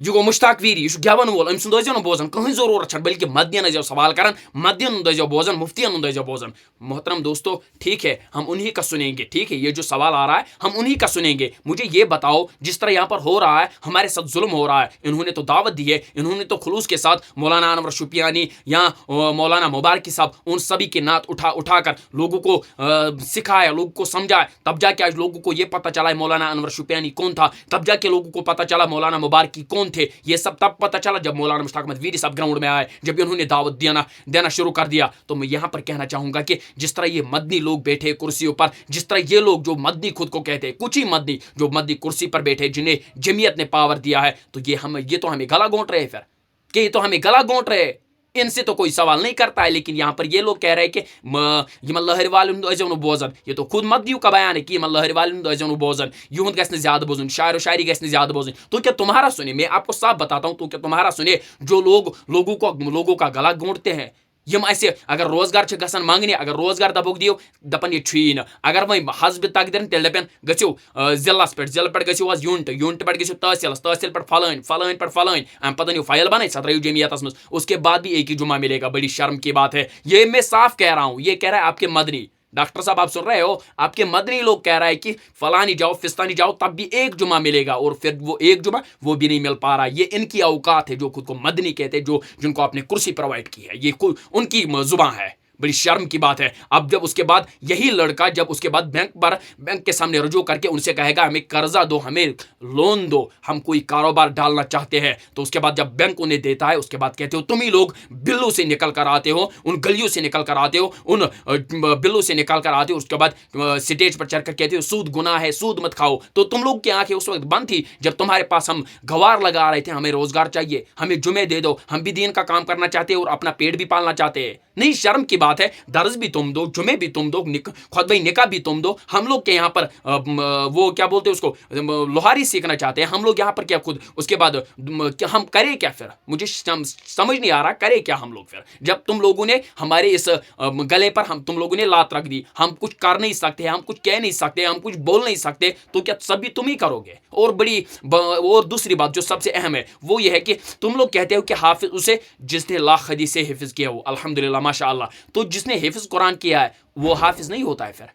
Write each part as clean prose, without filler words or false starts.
یہ گو مشتاق ویری یہ گیون وول ام سند نا بوزان کہیں ضرورت بلکہ مدین ٲسۍزیو سوال کران مدین ٲسۍزیو بوزان مفتین ٲسۍزیو بوزان. محترم دوستو ٹھیک ہے ہم انہی کا سنیں گے, ٹھیک ہے یہ جو سوال آ رہا ہے ہم انہی کا سنیں گے. مجھے یہ بتاؤ جس طرح یہاں پر ہو رہا ہے ہمارے ساتھ ظلم ہو رہا ہے, انہوں نے تو دعوت دی ہے, انہوں نے تو خلوص کے ساتھ مولانا انور شوپیانی یا مولانا مبارکی صاحب ان سبھی کے نعت اٹھا کر لوگوں کو سکھایا, لوگوں کو سمجھایا, تب جا کے آج لوگوں کو یہ پتہ چلا ہے مولانا انور شوپیانی کون تھا, تب جا کے لوگوں کو پتہ چلا مولانا مبارکی کون تھے. یہ سب تب پتہ چلا جب مولانا مشتاق احمد ویری صاحب گراؤنڈ میں آئے, جب انہوں نے دعوت دینا شروع کر دیا. تو میں یہاں پر کہنا چاہوں گا کہ جس طرح یہ مدنی لوگ بیٹھے کرسیوں پر, جس طرح یہ لوگ جو مدنی خود کو کہتے ہیں, کچھ ہی مدنی جو مدنی کرسی پر بیٹھے جنہیں جمعیت نے پاور دیا ہے, تو یہ تو ہمیں گلا گھونٹ رہے, پھر کہ یہ تو ہمیں گلا گھونٹ رہے, ان سے تو کوئی سوال نہیں کرتا ہے. لیکن یہاں پر یہ لوگ کہہ رہے ہیں کہ یہ لہر والن ٲسۍزیو بوزان, یہ تو خود مدنیوں کا بیان ہے کہ یہ لہر والن ٲسۍزیو بوزان, یہند گژھِ نہٕ زیادہ بوزن, شاعر و شاعری گژھِ نہٕ زیادہ بوزن. تو کیا تمہارا سنے, میں آپ کو صاف بتاتا ہوں, تو کیا تمہارا سنے جو لوگوں کا گلا گھونٹتے ہیں, یم اسے اگر روزگار چھ گژھان مانگنے, اگر روزگار دپوک دیو دپن یہ چھُیی نہٕ, اگر وۄنۍ حسب تقدیرن تیٚلہِ دپن گٔژھِو ضلعس پٮ۪ٹھ, ضلعہٕ پٮ۪ٹھ گٔژھِو حظ یوٗنٹ پٮ۪ٹھ گٔژھِو تحصیلس, تحصیل پٮ۪ٹھ فلٲنۍ پٮ۪ٹھ فلٲنۍ, امہِ پتہٕ أنِو فایل بنٲیِتھ سۄ ترٲیِو جمعیتس منٛز, اس کے بعد بھی ایک ہی جمعہ ملے گا. بڑی شرم کی بات ہے, یہ میں صاف کہہ رہا ہوں, یہ کہہ رہا ہے آپ کے مدنی ڈاکٹر صاحب, آپ سن رہے ہو, آپ کے مدنی لوگ کہہ رہا ہے کہ فلانی جاؤ فستانی جاؤ تب بھی ایک جمعہ ملے گا, اور پھر وہ ایک جمعہ وہ بھی نہیں مل پا رہا. یہ ان کی اوقات ہے جو خود کو مدنی کہتے ہیں, جن کو آپ نے کرسی پرووائڈ کی ہے, یہ ان کی زباں ہے. بڑی شرم کی بات ہے. اب جب اس کے بعد یہی لڑکا جب اس کے بعد بینک کے سامنے رجوع کر کے ان سے کہے گا ہمیں قرضہ دو, ہمیں لون دو, ہم کوئی کاروبار ڈالنا چاہتے ہیں, تو اس کے بعد جب بینک انہیں دیتا ہے, اس کے بعد کہتے ہو تم ہی لوگ بلو سے نکل کر آتے ہو, ان گلیوں سے نکل کر آتے ہو, ان بلو سے نکل کر آتے ہو, اس کے بعد سٹیج پر چڑھ کر کہتے ہو سود گناہ ہے, سود مت کھاؤ. تو تم لوگ کی آنکھیں اس وقت بند تھی جب تمہارے پاس ہم گوار لگا رہے تھے, ہمیں روزگار چاہیے, ہمیں جمعے دے دو, ہم بھی دین کا کام کرنا چاہتے ہیں اور اپنا پیٹ بھی پالنا چاہتے ہیں. نہیں, شرم کی بات ہے, درس بھی تم دو, جمعے بھی تم دو, خطبہ نکاح بھی تم دو. ہم لوگ کے یہاں پر وہ کیا بولتے ہیں اس کو, لوہاری سیکھنا چاہتے ہیں, ہم لوگ یہاں پر کیا خود اس کے بعد ہم کریں کیا پھر, مجھے سمجھ نہیں آ رہا کریں کیا ہم لوگ پھر, جب تم لوگوں نے ہمارے اس گلے پر تم لوگوں نے لات رکھ دی, ہم کچھ کر نہیں سکتے, ہم کچھ کہہ نہیں سکتے, ہم کچھ بول نہیں سکتے, تو کیا سب بھی تم ہی کرو گے. اور دوسری بات جو سب سے اہم ہے وہ یہ ہے کہ تم لوگ کہتے ہو کہ حافظ اسے جس نے لاکھ حدیث سے حفظ کیا ہو, الحمدللہ ماشاء اللہ, تو جس نے حفظ قرآن کیا ہے وہ حافظ نہیں ہوتا ہے پھر,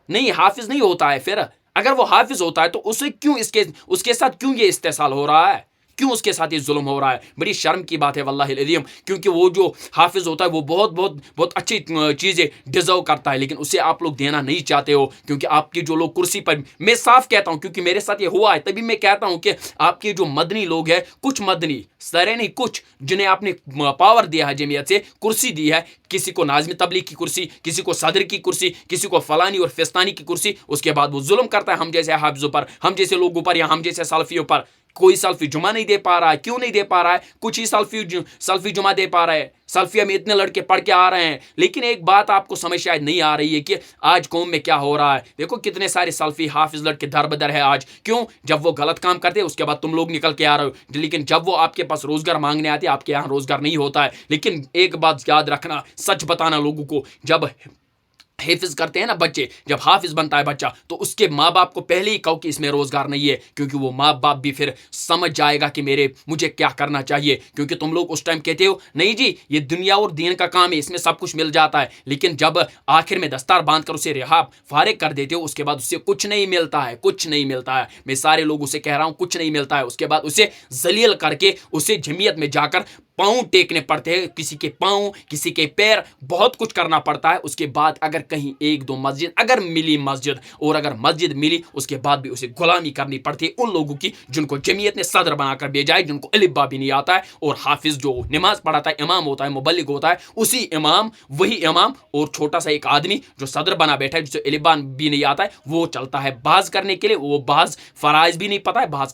نہیں حافظ نہیں ہوتا ہے پھر. اگر وہ حافظ ہوتا ہے تو اسے کیوں اس کے ساتھ کیوں یہ استحصال ہو رہا ہے, کیوں اس کے ساتھ یہ ظلم ہو رہا ہے. بڑی شرم کی بات ہے واللہ العظیم, کیونکہ وہ جو حافظ ہوتا ہے وہ بہت بہت بہت اچھی چیزیں ڈیزرو کرتا ہے, لیکن اسے آپ لوگ دینا نہیں چاہتے ہو, کیونکہ آپ کی جو لوگ کرسی پر, میں صاف کہتا ہوں کیونکہ میرے ساتھ یہ ہوا ہے, تبھی میں کہتا ہوں کہ آپ کے جو مدنی لوگ ہیں, کچھ مدنی سارے نہیں, کچھ جنہیں آپ نے پاور دیا ہے جمعیت سے, کرسی دی ہے, کسی کو ناظم تبلیغ کی کرسی, کسی کو صدر کی کرسی, کسی کو فلانی اور فستانی کی کرسی, اس کے بعد وہ ظلم کرتا ہے ہم جیسے حافظوں پر, ہم جیسے لوگوں پر, یا ہم جیسے سلفیوں پر. کوئی سلفی جمعہ نہیں دے پا رہا ہے, کیوں نہیں دے پا رہا ہے, کچھ ہی سلفی جمعہ دے پا رہا ہے. سلفیہ میں اتنے لڑکے پڑھ کے آ رہے ہیں, لیکن ایک بات آپ کو سمجھ شاید نہیں آ رہی ہے کہ آج قوم میں کیا ہو رہا ہے. دیکھو کتنے سارے سلفی حافظ لڑکے در بدر ہے آج, کیوں, جب وہ غلط کام کرتے ہیں اس کے بعد تم لوگ نکل کے آ رہے ہو, لیکن جب وہ آپ کے پاس روزگار مانگنے آتے آپ کے یہاں روزگار نہیں ہوتا ہے. لیکن ایک بات یاد رکھنا, سچ بتانا لوگوں کو, جب حفظ کرتے ہیں نا بچے, جب حافظ بنتا ہے بچہ تو اس کے ماں باپ کو پہلے ہی کہو کہ اس میں روزگار نہیں ہے, کیونکہ وہ ماں باپ بھی پھر سمجھ جائے گا کہ مجھے کیا کرنا چاہیے. کیونکہ تم لوگ اس ٹائم کہتے ہو نہیں جی یہ دنیا اور دین کا کام ہے, اس میں سب کچھ مل جاتا ہے, لیکن جب آخر میں دستار باندھ کر اسے رہا فارغ کر دیتے ہو, اس کے بعد اسے کچھ نہیں ملتا ہے, کچھ نہیں ملتا ہے. میں سارے لوگوں سے کہہ رہا ہوں کچھ نہیں ملتا ہے. اس کے بعد اسے ذلیل کر کے اسے جمعیت میں جا کر پاؤں ٹیکنے پڑتے ہیں, کسی کے پاؤں, کسی کے پیر, بہت کچھ کرنا پڑتا ہے. اس کے بعد اگر کہیں ایک دو مسجد اگر ملی مسجد, اور اگر مسجد ملی اس کے بعد بھی اسے غلامی کرنی پڑتی ہے ان لوگوں کی جن کو جمعیت نے صدر بنا کر بھیجا ہے, جن کو الف با بھی نہیں آتا ہے. اور حافظ جو نماز پڑھاتا ہے, امام ہوتا ہے, مبلغ ہوتا ہے, اسی امام, وہی امام, اور چھوٹا سا ایک آدمی جو صدر بنا بیٹھا ہے جسے الف با بھی نہیں آتا ہے, وہ چلتا ہے بحث کرنے کے لیے, وہ بحث فرائض بھی نہیں پتا ہے, بحث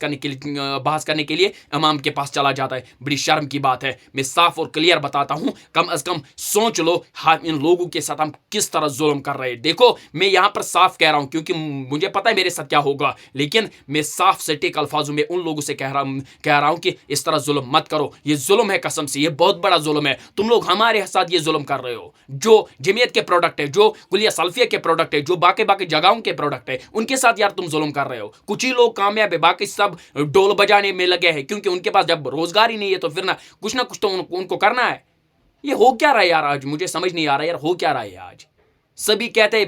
کرنے کے لیے امام کے پاس چلا جاتا ہے. بڑی شرم کی بات ہے. है। मैं साफ और क्लियर बताता हूँ, कम अज कम सोच लो इन लोगों के साथ हम किस तरह जुल्म कर रहे हैं। देखो मैं यहाँ पर साफ कह रहा हूँ क्योंकि मुझे पता है मेरे साथ क्या होगा, लेकिन मैं साफ सटीक अल्फाजों में उन लोगों से कह रहा हूँ कि इस तरह जुल्म मत करो। ये जुल्म है, कसम से ये बहुत बड़ा जुल्म है। तुम लोग हमारे साथ ये जुल्म कर रहे हो। जो जमीयत के प्रोडक्ट है, जो कुलिया सल्फिया के प्रोडक्ट है, जो बाकी बाकी जगहों के प्रोडक्ट है, उनके साथ यार तुम जुल्म कर रहे हो। कुछ ही लोग कामयाब है, बाकी सब ढोल बजाने में लगे हैं, क्योंकि उनके पास जब रोजगार ही नहीं है तो फिर ना कुछ तो उनको करना है। ये हो क्या रहा है यार आज, मुझे समझ नहीं आ रहा यार हो क्या रहा है आज। सभी कहते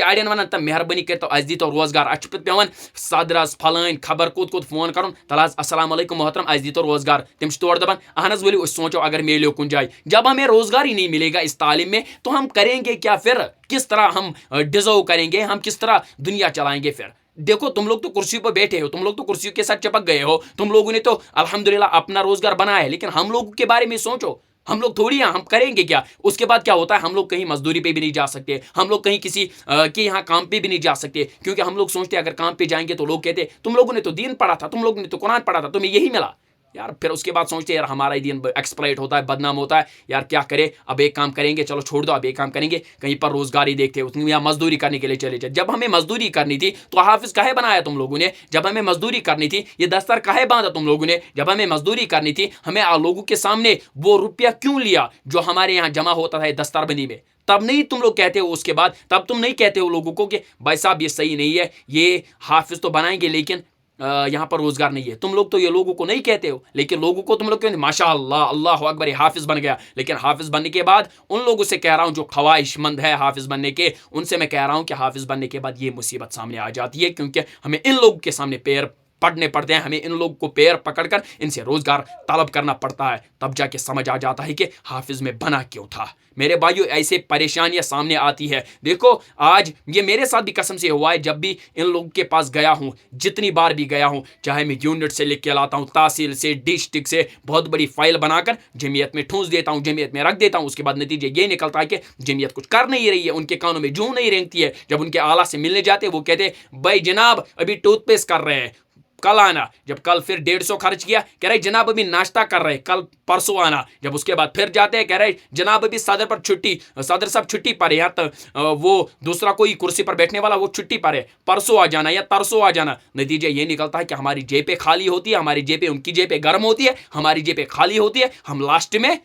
अड़न वन तब मेहरबानी कर तो दी तो रोजगार, अच्छ पे सदर फलान खबर कोत फोन कर तल अस्सलाम वालेकुम मोहतरम अस दी तो रोजगार। तम तोड़ दपान अहन वलियो सोचो अगर मिलो कुछ जाए। जब हमें रोजगार ही नहीं मिलेगा इस तालीम में तो हम करेंगे क्या फिर? किस तरह हम डिजर्व करेंगे, हम किस तरह दुनिया चलाएंगे फिर? देखो तुम लोग तो कुर्सी पर बैठे हो, तुम लोग तो कुर्सियों के साथ चिपक गए हो, तुम लोगों ने तो अल्हम्दुलिल्लाह अपना रोजगार बनाया है, लेकिन हम लोगों के बारे में सोचो। हम लोग थोड़ी हम करेंगे क्या? उसके बाद क्या होता है, हम लोग कहीं मजदूरी पे भी नहीं जा सकते, हम लोग कहीं किसी के यहाँ काम पे भी नहीं जा सकते, क्योंकि हम लोग सोचते अगर काम पे जाएंगे तो लोग कहते तुम लोगों ने तो दीन पढ़ा था, तुम लोगों ने तो कुरान पढ़ा था, तुम्हें यही मिला यार। फिर उसके बाद सोचते यार हमारा ही दिन एक्सप्लॉइट होता है, बदनाम होता है यार, क्या करे, अब एक काम करेंगे, चलो छोड़ दो, अब एक काम करेंगे, कहीं पर रोजगार ही देखते हो, तुम यहाँ मजदूरी करने के लिए चले जाए। जब हमें मजदूरी करनी थी तो हाफिज काहे बनाया तुम लोगों ने? जब हमें मजदूरी करनी थी ये दस्तर काहे बांधा तुम लोगों ने? जब हमें मजदूरी करनी थी हमें लोगों के सामने वो रुपया क्यों लिया जो हमारे यहाँ जमा होता है दस्तारबंदी में? तब नहीं तुम लोग कहते हो, उसके बाद तब तुम नहीं कहते हो लोगों को कि भाई साहब ये सही नहीं है, ये हाफिज तो बनाएंगे लेकिन यहाँ पर रोजगार नहीं है। तुम लोग तो ये लोगों को नहीं कहते हो, लेकिन लोगों को तुम लोग कहते माशाअल्लाह अल्लाह अकबर हाफिज बन गया। लेकिन हाफिज बनने के बाद उन लोगों से कह रहा हूँ जो ख्वाहिशमंद है हाफिज बनने के, उनसे मैं कह रहा हूँ कि हाफिज बनने के बाद ये मुसीबत सामने आ जाती है, क्योंकि हमें इन लोगों के सामने पैर पड़ने पड़ते हैं, हमें इन लोगों को पैर पकड़कर इनसे रोजगार तलब करना पड़ता है। तब जाके समझ आ जाता है कि हाफिज में बना क्यों था। मेरे भाइयों ऐसे परेशानियां सामने आती है। देखो आज ये मेरे साथ भी कसम से हुआ है, जब भी इन लोगों के पास गया हूँ, जितनी बार भी गया हूँ, चाहे मैं यूनिट से लिख के लाता हूँ, तहसील से, डिस्ट्रिक्ट से, बहुत बड़ी फाइल बनाकर जमीयत में ठूंस देता हूँ, जमीयत में रख देता हूँ। उसके बाद नतीजे ये निकलता है कि जमीयत कुछ कर नहीं रही है, उनके कानों में जूं नहीं रेंगती है। जब उनके आला से मिलने जाते वो कहते भाई जनाब अभी टूथपेस्ट कर रहे हैं, कल आना। जब कल फिर 150 खर्च किया, कह रहे जनाब अभी नाश्ता कर रहे, कल परसों आना। जब उसके बाद फिर जाते हैं, कह रहे जनाब अभी सदर पर छुट्टी, सदर साहब छुट्टी पर है, या वो दूसरा कोई कुर्सी पर बैठने वाला वो छुट्टी पर है, परसों आ जाना या तरसों आ जाना। नतीजा ये निकलता है कि हमारी जेबें खाली होती है, हमारी जेबें उनकी जेबें गर्म होती है, हमारी जेबें खाली होती है, हम लास्ट में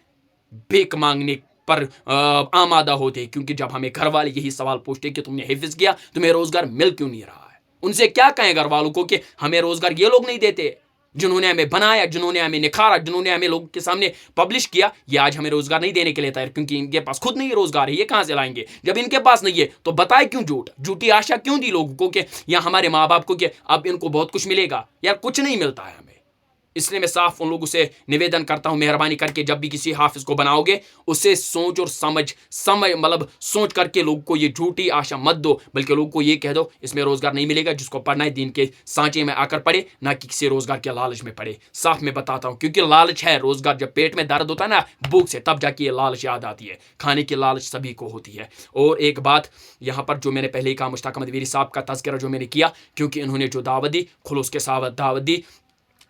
भीख मांगने पर आमादा होते हैं। क्योंकि जब हमें घर वाले यही सवाल पूछते कि तुमने हिफ्ज किया, तुम्हें रोजगार मिल क्यों नहीं रहा है, उनसे क्या कहें घर वालों को कि हमें रोजगार ये लोग नहीं देते जिन्होंने हमें बनाया, जिन्होंने हमें निखारा, जिन्होंने हमें लोगों के सामने पब्लिश किया, ये आज हमें रोजगार नहीं देने के लिए तैयार, क्योंकि इनके पास खुद नहीं रोजगार है, ये कहां से लाएंगे? जब इनके पास नहीं है तो बताए क्यों झूठी आशा क्यों दी लोगों को कि या हमारे माँ बाप को कि अब इनको बहुत कुछ मिलेगा? यार कुछ नहीं मिलता है हमें। इसलिए मैं साफ उन लोगों से निवेदन करता हूं, मेहरबानी करके जब भी किसी हाफिज को बनाओगे उसे सोच और समझ मतलब सोच करके लोगों को ये झूठी आशा मत दो, बल्कि लोगों को ये कह दो इसमें रोजगार नहीं मिलेगा, जिसको पढ़ना है दीन के सांचे में आकर पढ़े, ना कि किसी रोजगार के लालच में पढ़े। साफ मैं बताता हूं, क्योंकि लालच है रोजगार, जब पेट में दर्द होता है ना भूख से, तब जाके ये लालच याद आती है। खाने की लालच सभी को होती है। और एक बात यहाँ पर जो मैंने पहले ही कहा, मुश्ताक अहमद वीरी साहब का तज़किरा जो मैंने किया, क्योंकि इन्होंने जो दावत दी, खुलूस के साथ दावत दी,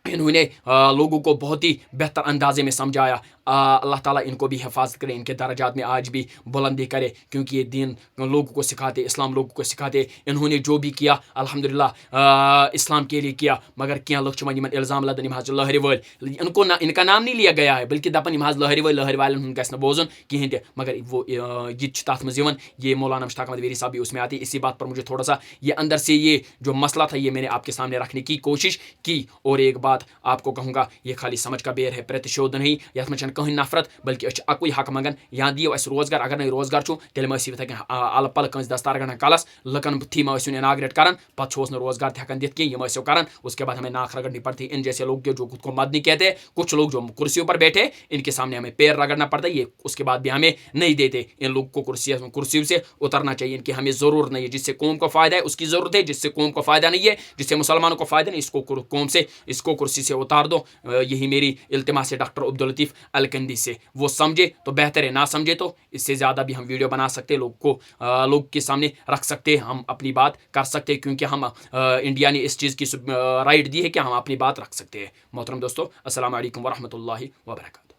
इन्होंने लोगों को बहुत ही बेहतर अंदाजे में समझाया। अल्लाह ताला इनको भी हिफाजत करे, इनके दर्जात में आज भी बुलंदी करे, क्योंकि ये दीन लोगों को सिखाते, इस्लाम लोगों को सिखाते। इन्होंने जो भी किया अल्हम्दुलिल्लाह इस्लाम के लिए किया, मगर क्या लोग इल्ज़ाम लदन इमाज लहरी वाल, इनको ना इनका नाम नहीं लिया गया है, बल्कि दपन इमाज लहरी वाल गस बोजन कहें ते, मगर वो ये तथ मवन ये मौलाना मुश्ताक अहमद वीरी साहब भी उसमें आती। इसी बात पर मुझे थोड़ा सा ये अंदर से ये जो मसला था ये मैंने आपके सामने रखने की कोशिश की। और एक बात आपको कहूँगा, ये खाली समझ का बेर है, प्रतिशोध नहीं, यह कहीं नफरत, बल्कि अकुई हक मंगन, यहाँ दियो अस रोजगार। अगर नहीं रोजगार छो तेल मसीह थे अल पल कंस दस्तार गणन कलस लकन थी मसीन इनाग्रेट करान, पत रोजगार थकन दित कि मसीव करान। उसके बाद हमें नाक रगड़नी पड़ती। इन जैसे लोग जो खुद को मदनी कहते हैं, कुछ लोग जो कुर्सियों पर बैठे, इनके सामने हमें पैर रगड़ना पड़ता है, ये उसके बाद भी हमें नहीं देते। इन लोग को कुर्सियों से उतरना चाहिए, इनकी हमें जरूरत नहीं है। जिससे कौम को फायदा है उसकी जरूरत है, जिससे कौम को फायदा नहीं है, जिससे मुसलमानों को फायदा नहीं, इसको कौम से, इसको कुर्सी से उतार दो। यही मेरी इल्तिमास है डॉक्टर अब्दुल लतीफ़ अलकंदी से। वो समझे तो बेहतर है, ना समझे तो इससे ज़्यादा भी हम वीडियो बना सकते, लोग के सामने रख सकते, हम अपनी बात कर सकते, क्योंकि हम इंडिया ने इस चीज़ की राइट दी है कि हम अपनी बात रख सकते हैं। मोहतरम दोस्तों, अस्सलाम वालेकुम वरहमतुल्लाहि वबरकातुहू।